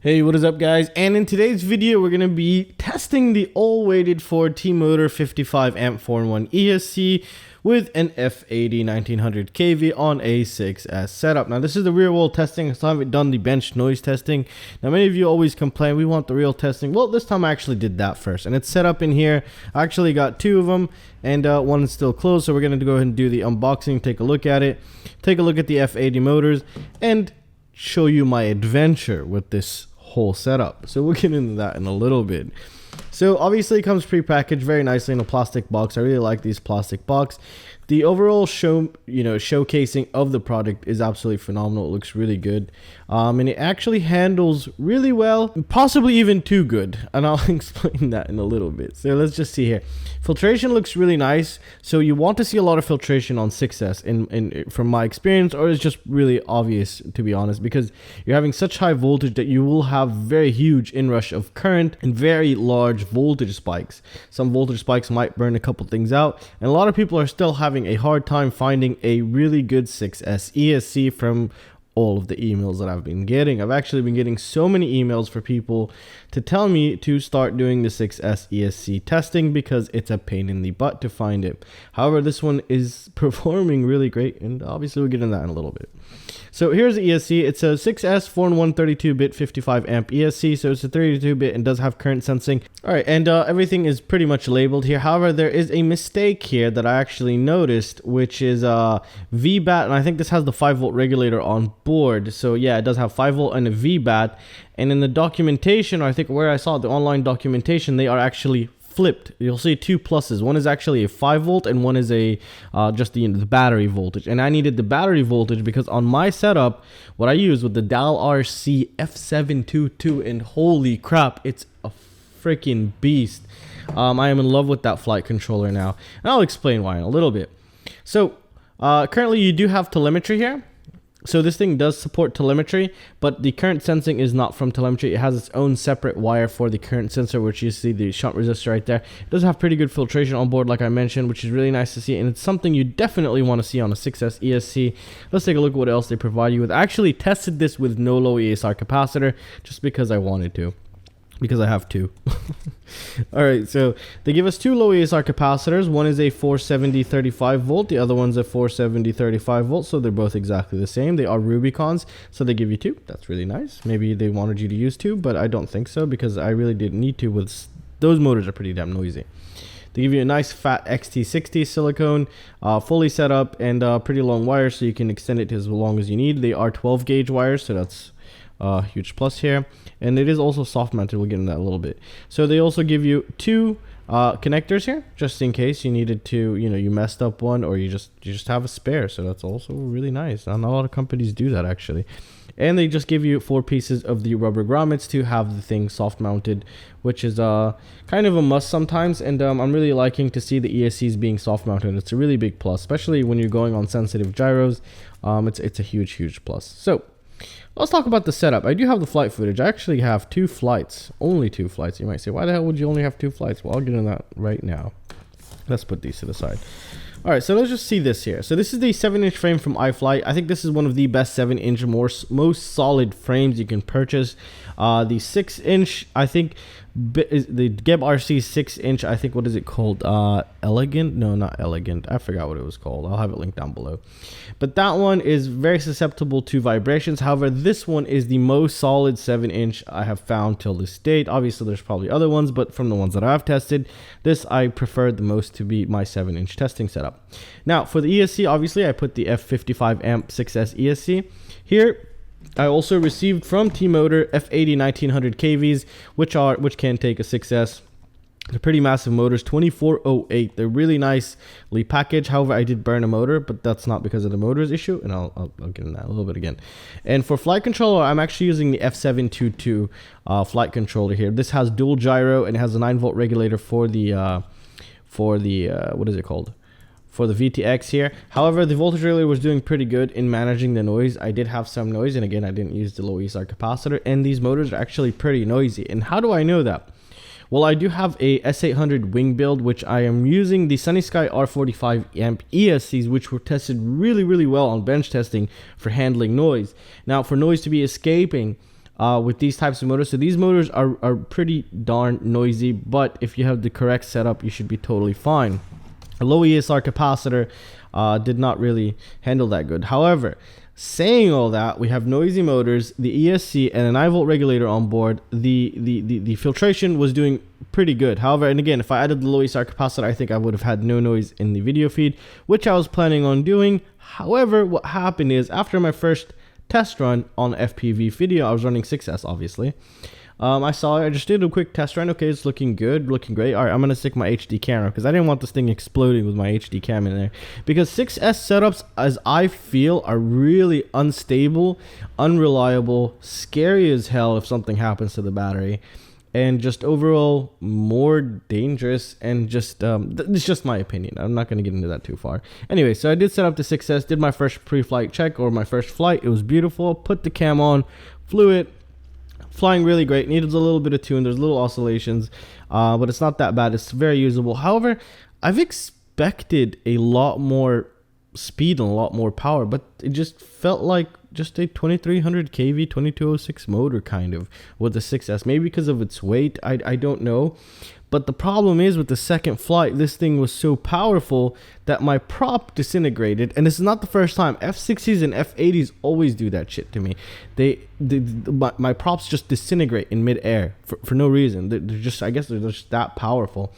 Hey, what is up guys? And in today's video we're going to be testing the all waited for T-Motor 55 amp 4in1 ESC with an F80 1900kv on a 6S setup. Now this is the real world testing, so I haven't done the bench noise testing. Now many of you always complain we want the real testing. Well, this time I actually did that first, and it's set up in here. I actually got two of them, and one is still closed, so we're going to go ahead and do the unboxing, take a look at it, take a look at the F80 motors, and show you my adventure with this whole setup. So we'll get into that in a little bit. So obviously it comes pre-packaged very nicely in a plastic box. I really like these plastic box. The overall showcasing of the product is absolutely phenomenal. It looks really good, and it actually handles really well, possibly even too good, and I'll explain that in a little bit. So let's just see here. Filtration looks really nice, so you want to see a lot of filtration on 6S from my experience, or it's just really obvious, to be honest, because you're having such high voltage that you will have very huge inrush of current and very large voltage spikes. Some voltage spikes might burn a couple things out, and a lot of people are still having a hard time finding a really good 6S ESC from all of the emails that I've been getting. I've actually been getting so many emails for people to tell me to start doing the 6S ESC testing because it's a pain in the butt to find it. However, this one is performing really great, and obviously we'll get into that in a little bit. So here's the ESC. It's a 6S 4in1 32-bit 55 amp ESC, so it's a 32-bit and does have current sensing. All right, and everything is pretty much labeled here. However, there is a mistake here that I actually noticed, which is VBAT, and I think this has the 5-volt regulator on board. So yeah, it does have 5-volt and a VBAT, and in the documentation, or I think where I saw the online documentation, they are actually flipped. You'll see two pluses. One is actually a 5-volt and one is a just the battery voltage, and I needed the battery voltage because on my setup what I use with the Hakcrc F722, and holy crap, it's a freaking beast. I am in love with that flight controller now, and I'll explain why in a little bit. So currently you do have telemetry here. So this thing does support telemetry, but the current sensing is not from telemetry. It has its own separate wire for the current sensor, which you see the shunt resistor right there. It does have pretty good filtration on board, like I mentioned, which is really nice to see, and it's something you definitely want to see on a 6S ESC. Let's take a look at what else they provide you with. I actually tested this with no low ESR capacitor just because I wanted to, because I have two. All right, so they give us two low ESR capacitors. One is a 470 35 volt, the other one's a 470 35 volt, so they're both exactly the same. They are Rubicons, so they give you two. That's really nice. Maybe they wanted you to use two, but I don't think so, because I really didn't need to. With those motors are pretty damn noisy. They give you a nice fat Xt60 silicone, fully set up, and pretty long wires, so you can extend it to as long as you need. They are 12 gauge wires, so that's huge plus here, and it is also soft mounted. We'll get into that a little bit. So they also give you two connectors here, just in case you needed to, you messed up one, or you just have a spare. So that's also really nice, and a lot of companies do that actually. And they just give you 4 pieces of the rubber grommets to have the thing soft mounted, which is kind of a must sometimes, and I'm really liking to see the ESCs being soft mounted. It's a really big plus, especially when you're going on sensitive gyros. It's a huge plus. So let's talk about the setup. I do have the flight footage. I actually have 2 flights, only 2 flights. You might say, why the hell would you only have 2 flights? Well, I'll get into that right now. Let's put these to the side. All right, so let's just see this here. So this is the 7-inch frame from iFlight. I think this is one of the best 7-inch, most solid frames you can purchase. The 6-inch, I think, the Hakcrc 6-inch, I think, what is it called? Elegant? No, not Elegant. I forgot what it was called. I'll have it linked down below. But that one is very susceptible to vibrations. However, this one is the most solid 7-inch I have found till this date. Obviously, there's probably other ones, but from the ones that I've tested, this I preferred the most to be my 7-inch testing setup. Now, for the ESC, obviously, I put the F55 amp 6S ESC. Here, I also received from T-Motor F80 1900kvs, which can take a 6S. They're pretty massive motors, 2408. They're really nicely packaged. However, I did burn a motor, but that's not because of the motor's issue, and I'll get into that a little bit again. And for flight controller, I'm actually using the F722 flight controller here. This has dual gyro, and it has a 9-volt regulator for the what is it called? For the VTX here. However, the voltage regulator was doing pretty good in managing the noise. I did have some noise, and again, I didn't use the low ESR capacitor, and these motors are actually pretty noisy. And how do I know that? Well, I do have a S800 wing build, which I am using the Sunny Sky R45 amp ESCs, which were tested really well on bench testing for handling noise. Now, for noise to be escaping with these types of motors. So these motors are pretty darn noisy, but if you have the correct setup, you should be totally fine. A low ESR capacitor did not really handle that good. However, saying all that, we have noisy motors, the ESC, and a 9 volt regulator on board. The filtration was doing pretty good. However, and again, if I added the low ESR capacitor, I think I would have had no noise in the video feed, which I was planning on doing. However, what happened is after my first test run on FPV video, I was running 6S obviously. I just did a quick test run. Okay, it's looking good, looking great. All right, I'm gonna stick my HD camera because I didn't want this thing exploding with my HD cam in there. Because 6S setups, as I feel, are really unstable, unreliable, scary as hell if something happens to the battery, and just overall more dangerous. And just it's just my opinion. I'm not gonna get into that too far. Anyway, so I did set up the 6S, did my first pre-flight check, or my first flight. It was beautiful. Put the cam on, flew it. Flying really great. Needed a little bit of tune. There's little oscillations, but it's not that bad. It's very usable. However, I've expected a lot more speed and a lot more power, but it just felt like just a 2300 kV 2206 motor kind of with the 6S. Maybe because of its weight, I don't know. But the problem is with the second flight, this thing was so powerful that my prop disintegrated. And this is not the first time. F60s and F80s always do that shit to me. My props just disintegrate in midair for no reason. They're just, I guess they're just that powerful.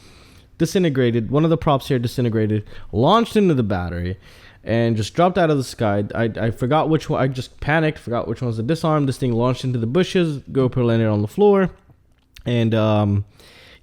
Disintegrated. One of the props here disintegrated, launched into the battery, and just dropped out of the sky. I forgot which one. I just panicked, forgot which one was the disarm. This thing launched into the bushes. GoPro landed on the floor. And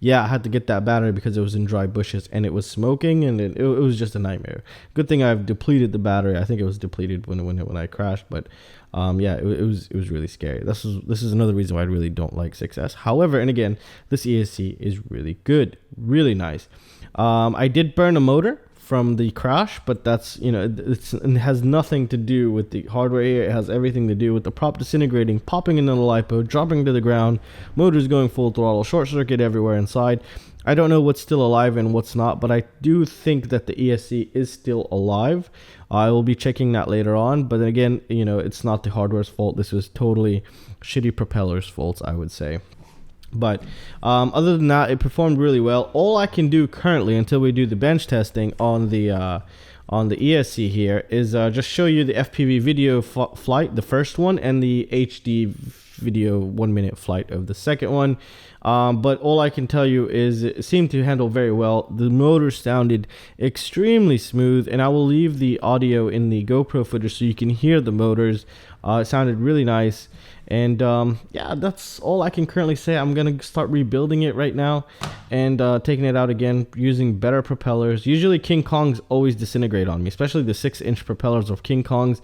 yeah, I had to get that battery because it was in dry bushes and it was smoking, and it was just a nightmare. Good thing I've depleted the battery. I think it was depleted when I crashed, but yeah, it was really scary. This is another reason why I really don't like 6S. However, and again, this ESC is really good, really nice. I did burn a motor from the crash, but that's, you know, it has nothing to do with the hardware here. It has everything to do with the prop disintegrating, popping into the lipo, dropping to the ground, motors going full throttle, short circuit everywhere inside. I don't know what's still alive and what's not, but I do think that the ESC is still alive. I will be checking that later on, but then again, you know, it's not the hardware's fault. This was totally shitty propeller's fault, I would say. But other than that, it performed really well. All I can do currently until we do the bench testing on the ESC here is just show you the FPV video flight, the first one, and the HD video 1 minute flight of the second one. But all I can tell you is it seemed to handle very well. The motor sounded extremely smooth, and I will leave the audio in the GoPro footage so you can hear the motors. It sounded really nice. And yeah, that's all I can currently say. I'm gonna start rebuilding it right now and taking it out again using better propellers. Usually King Kongs always disintegrate on me, especially the 6-inch propellers of King Kongs.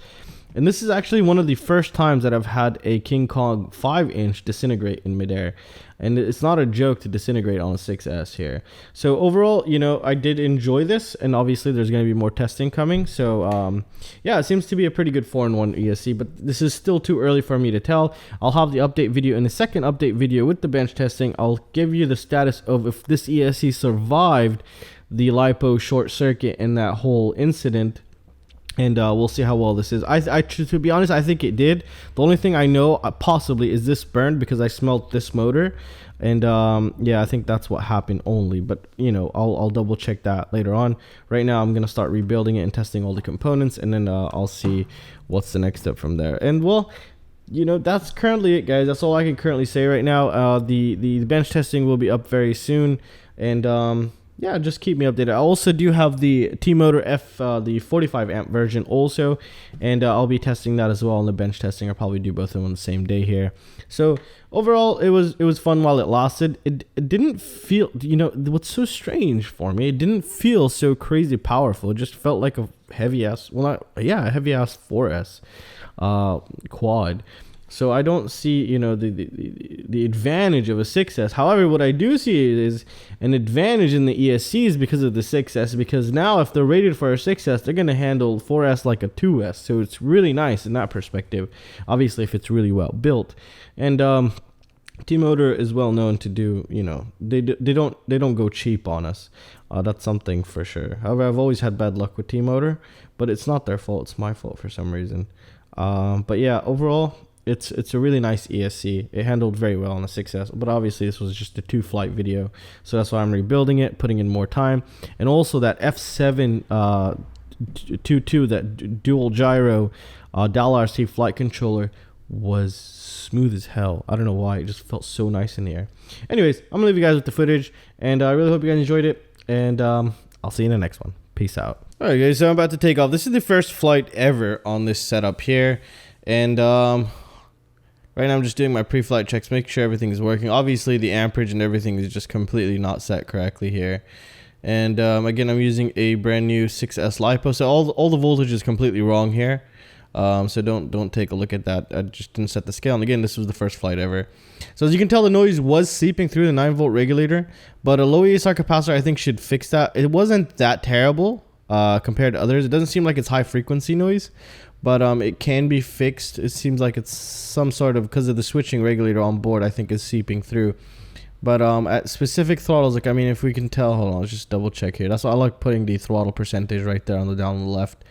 And this is actually one of the first times that I've had a King Kong 5-inch disintegrate in midair. And it's not a joke to disintegrate on a 6S here. So overall, you know, I did enjoy this, and obviously there's going to be more testing coming. So yeah, it seems to be a pretty good 4-in-1 ESC, but this is still too early for me to tell. I'll have the update video in the second update video with the bench testing. I'll give you the status of if this ESC survived the LiPo short circuit and that whole incident. And we'll see how well this is. To be honest, I think it did. The only thing I know possibly is this burned because I smelled this motor. And yeah, I think that's what happened only. But, you know, I'll double check that later on. Right now, I'm going to start rebuilding it and testing all the components. And then I'll see what's the next step from there. And, well, you know, that's currently it, guys. That's all I can currently say right now. The bench testing will be up very soon. And yeah, just keep me updated. I also do have the T-Motor the 45 amp version also, and I'll be testing that as well on the bench testing. I'll probably do both of them on the same day here. So overall, it was fun while it lasted. It didn't feel, you know, what's so strange for me, it didn't feel so crazy powerful. It just felt like a heavy ass, well, not, yeah, a heavy ass 4S quad. So I don't see, you know, the advantage of a 6S. However, what I do see is an advantage in the ESCs because of the 6S. Because now if they're rated for a 6S, they're going to handle 4S like a 2S. So it's really nice in that perspective. Obviously, if it's really well built. And T-Motor is well known to do, you know, they don't go cheap on us. That's something for sure. However, I've always had bad luck with T-Motor, but it's not their fault. It's my fault for some reason. But yeah, overall, it's a really nice ESC. It handled very well on the 6S, but obviously this was just a 2-flight video, so that's why I'm rebuilding it, putting in more time. And also that F722, that dual gyro RC flight controller was smooth as hell. I don't know why, it just felt so nice in the air. Anyways, I'm gonna leave you guys with the footage, and I really hope you guys enjoyed it, and I'll see you in the next one. Peace out. All right, guys, so I'm about to take off. This is the first flight ever on this setup here, and right now I'm just doing my pre-flight checks, make sure everything is working. Obviously the amperage and everything is just completely not set correctly here. And again, I'm using a brand new 6S LiPo, so all the voltage is completely wrong here. So don't take a look at that. I just didn't set the scale. And again, this was the first flight ever. So as you can tell, the noise was seeping through the 9-volt regulator, but a low ESR capacitor I think should fix that. It wasn't that terrible compared to others. It doesn't seem like it's high frequency noise, but it can be fixed. It seems like it's some sort of, because of the switching regulator on board, I think is seeping through. But at specific throttles, like, I mean, if we can tell, hold on, let's just double check here. That's why I like putting the throttle percentage right there on the down on the left.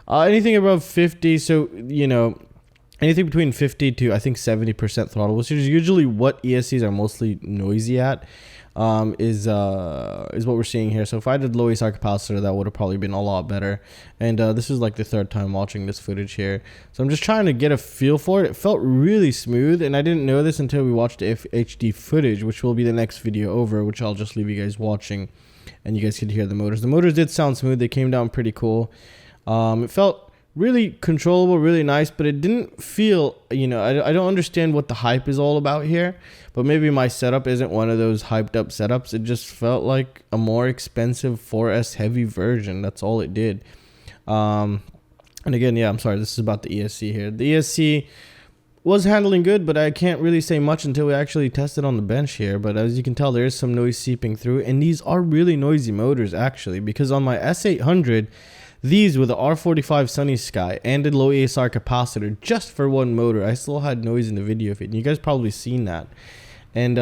Anything above 50, so, you know, anything between 50 to, I think, 70% throttle, which is usually what ESCs are mostly noisy at, is what we're seeing here. So if I did low ESR capacitor, that would have probably been a lot better. And this is like the 3rd time watching this footage here. So I'm just trying to get a feel for it. It felt really smooth, and I didn't know this until we watched the HD footage, which will be the next video over, which I'll just leave you guys watching, and you guys could hear the motors. The motors did sound smooth. They came down pretty cool. It felt really controllable, really nice, but it didn't feel, you know, I don't understand what the hype is all about here, but maybe my setup isn't one of those hyped up setups. It just felt like a more expensive 4S heavy version. That's all it did. And again, yeah, I'm sorry, this is about the ESC here. The ESC was handling good, but I can't really say much until we actually test it on the bench here. But as you can tell, there is some noise seeping through, and these are really noisy motors actually, because on my S800, these with the R45 Sunny Sky and a low ESR capacitor, just for one motor, I still had noise in the video feed, and you guys probably seen that. And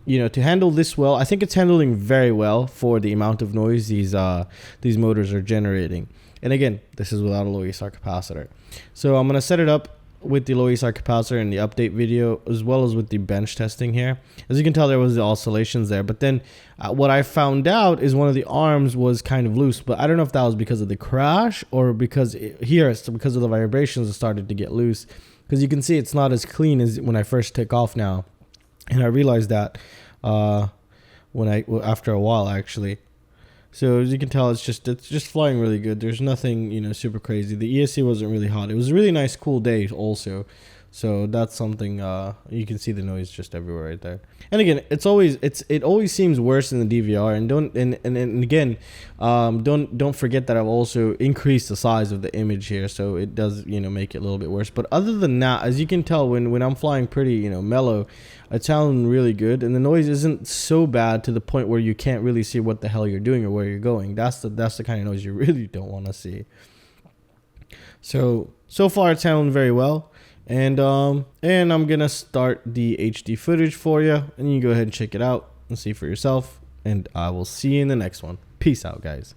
you know, to handle this well, I think it's handling very well for the amount of noise these motors are generating. And again, this is without a low ESR capacitor. So I'm gonna set it up with the low ESR capacitor in the update video, as well as with the bench testing here. As you can tell, there was the oscillations there, but then what I found out is one of the arms was kind of loose, but I don't know if that was because of the crash or because it's because of the vibrations it started to get loose, because you can see it's not as clean as when I first took off now. And I realized that after a while actually. So as you can tell, it's just flying really good. There's nothing, you know, super crazy. The ESC wasn't really hot. It was a really nice cool day also. So that's something, you can see the noise just everywhere right there. And again, it always seems worse in the DVR. And again, don't forget that I've also increased the size of the image here, so it does, you know, make it a little bit worse. But other than that, as you can tell, when I'm flying pretty, you know, mellow, it sounds really good, and the noise isn't so bad to the point where you can't really see what the hell you're doing or where you're going. That's the kind of noise you really don't want to see. So far it's sounding very well. And I'm gonna start the HD footage for you, and you can go ahead and check it out and see for yourself, and I will see you in the next one. Peace out, guys.